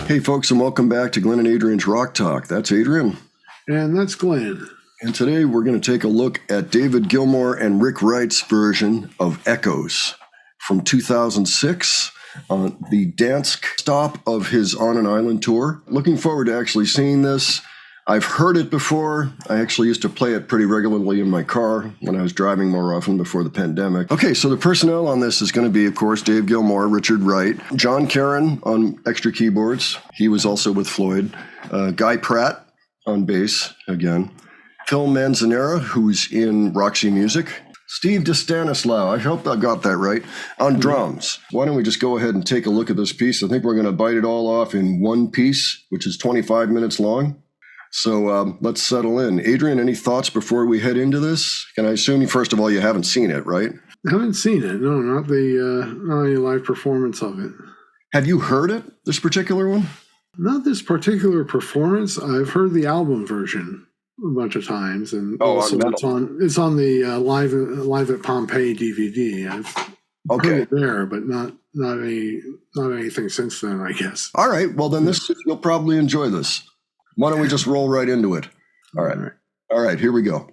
Hey folks, and welcome back to Glenn and Adrian's Rock Talk. That's Adrian. And that's Glenn. And today we're going to take a look at David Gilmour and Rick Wright's version of Echoes from 2006 on the Gdańsk stop of his On an Island tour. Looking forward to actually seeing this. I've heard it before. I actually used to play it pretty regularly in my car when I was driving more often before the pandemic. Okay, so the personnel on this is going to be, of course, Dave Gilmour, Richard Wright, John Caron on extra keyboards. He was also with Floyd. Guy Pratt on bass, again. Phil Manzanera, who's in Roxy Music. Steve DeStanislaw, I hope I got that right, on drums. Why don't we just go ahead and take a look at this piece? I think we're going to bite it all off in one piece, which is 25 minutes long. So let's settle in. Adrian, any thoughts before we head into this? And I assume, first of all, you haven't seen it, right? I haven't seen it. No, not any live performance of it. Have you heard it, this particular one? Not this particular performance. I've heard the album version a bunch of times, and also it's on the Live at Pompeii DVD. I've heard it there, but not anything since then, I guess. All right. Well, then you'll probably enjoy this. Why don't we just roll right into it? All right, here we go.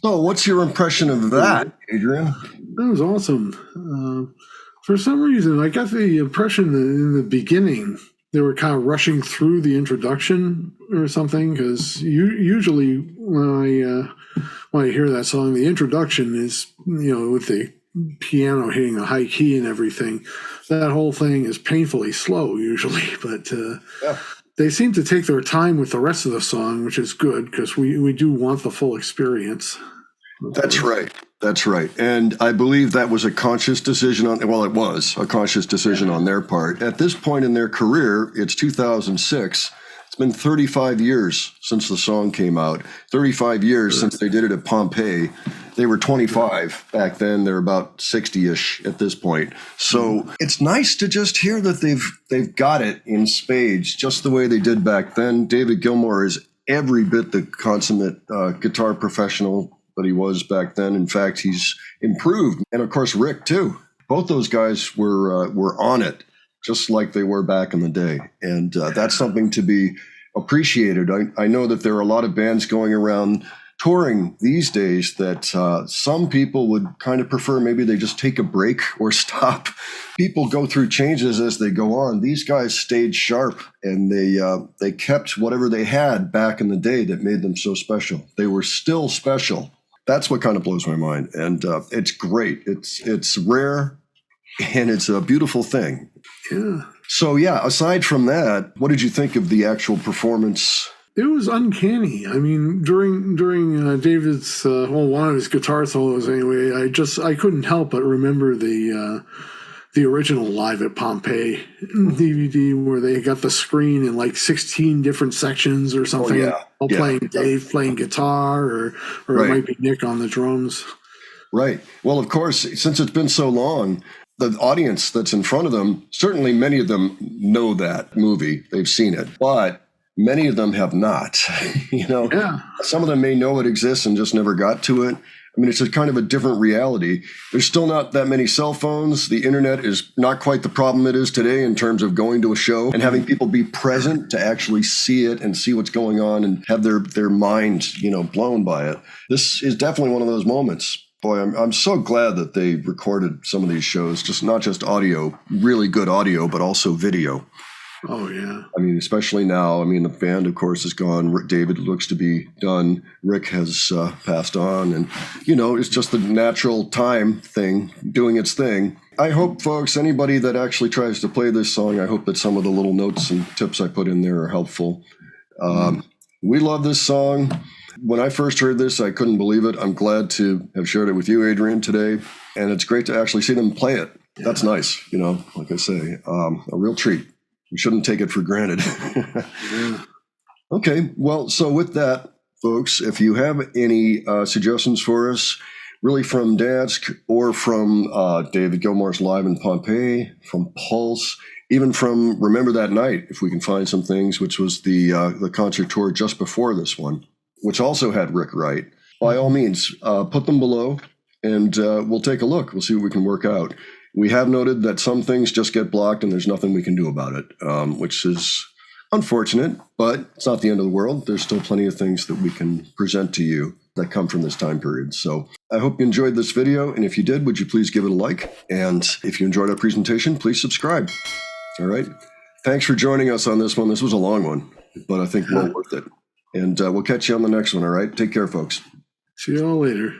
So what's your impression of that, Adrian? That was awesome. For some reason, I got the impression that in the beginning they were kind of rushing through the introduction or something, because usually when I hear that song, the introduction is, with the piano hitting a high key and everything. That whole thing is painfully slow usually, but they seem to take their time with the rest of the song, which is good because we do want the full experience. That's right. That's right. And I believe that was a conscious decision it was a conscious decision on their part. At this point in their career, it's 2006. It's been 35 years since the song came out, 35 years since they did it at Pompeii. They were 25 back then. They're about 60-ish at this point. So it's nice to just hear that they've got it in spades, just the way they did back then. David Gilmour is every bit the consummate guitar professional that he was back then. In fact, he's improved. And of course, Rick too. Both those guys were on it, just like they were back in the day. And that's something to be appreciated. I know that there are a lot of bands going around touring these days that some people would kind of prefer maybe they just take a break or stop. People go through changes as they go on. These guys stayed sharp, and they kept whatever they had back in the day that made them so special. They were still special. That's what kind of blows my mind. And it's great. It's rare, and it's a beautiful thing. Yeah. So, aside from that, what did you think of the actual performance? It was uncanny. I mean, during David's one of his guitar solos anyway, I couldn't help but remember the original Live at Pompeii DVD where they got the screen in like 16 different sections or something. All playing Dave playing guitar, or it might be Nick on the drums. Right. Well, of course, since it's been so long, the audience that's in front of them, certainly many of them know that movie. They've seen it. But many of them have not. Some of them may know it exists and just never got to it. I mean, it's a kind of a different reality. There's still not that many cell phones. The internet is not quite the problem it is today in terms of going to a show and having people be present to actually see it and see what's going on and have their mind, blown by it. This is definitely one of those moments. Boy, I'm so glad that they recorded some of these shows, just not just audio, really good audio, but also video. Oh, yeah. I mean, especially now. I mean, the band, of course, is gone. David looks to be done. Rick has passed on. And, it's just the natural time thing doing its thing. I hope, folks, anybody that actually tries to play this song, I hope that some of the little notes and tips I put in there are helpful. We love this song. When I first heard this, I couldn't believe it. I'm glad to have shared it with you, Adrian, today. And it's great to actually see them play it. Yeah. That's nice, like I say, a real treat. We shouldn't take it for granted. Yeah. Okay, well, so with that, folks, if you have any suggestions for us, really from Gdańsk or from David Gilmour's Live in Pompeii, from Pulse, even from Remember That Night, if we can find some things, which was the concert tour just before this one, which also had Rick Wright, by all means, put them below, and we'll take a look. We'll see what we can work out. We have noted that some things just get blocked and there's nothing we can do about it, which is unfortunate, but it's not the end of the world. There's still plenty of things that we can present to you that come from this time period. So I hope you enjoyed this video. And if you did, would you please give it a like? And if you enjoyed our presentation, please subscribe. All right. Thanks for joining us on this one. This was a long one, but I think well worth it. And we'll catch you on the next one. All right. Take care, folks. See you all later.